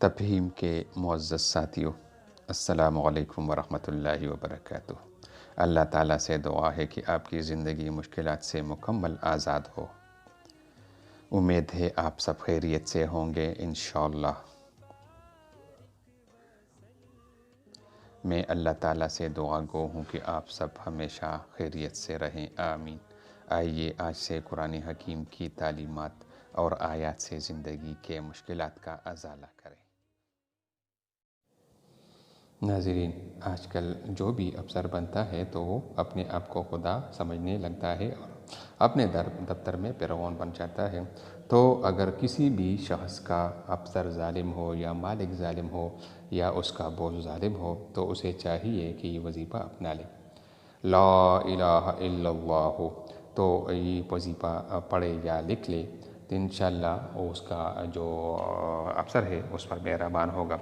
تفہیم کے معزز ساتھیوں، السلام علیکم ورحمۃ اللہ وبرکاتہ۔ اللہ تعالیٰ سے دعا ہے کہ آپ کی زندگی مشکلات سے مکمل آزاد ہو۔ امید ہے آپ سب خیریت سے ہوں گے انشاءاللہ۔ میں اللہ تعالیٰ سے دعا گو ہوں کہ آپ سب ہمیشہ خیریت سے رہیں، آمین۔ آئیے آج سے قرآن حکیم کی تعلیمات اور آیات سے زندگی کے مشکلات کا ازالہ کریں۔ ناظرین، آج کل جو بھی افسر بنتا ہے تو وہ اپنے آپ کو خدا سمجھنے لگتا ہے اور اپنے دفتر میں فرعون بن جاتا ہے۔ تو اگر کسی بھی شخص کا افسر ظالم ہو یا مالک ظالم ہو یا اس کا بوس ظالم ہو تو اسے چاہیے کہ یہ وظیفہ اپنا لے، لا الہ الا اللہ۔ تو یہ وظیفہ پڑھے یا لکھ لے تو انشاءاللہ اس کا جو افسر ہے اس پر مہربان ہوگا۔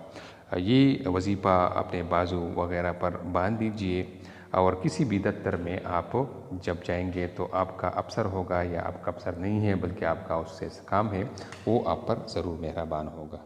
یہ وظیفہ اپنے بازو وغیرہ پر باندھ دیجئے، اور کسی بھی دفتر میں آپ جب جائیں گے تو آپ کا افسر ہوگا یا آپ کا افسر نہیں ہے بلکہ آپ کا اس سے کام ہے، وہ آپ پر ضرور مہربان ہوگا۔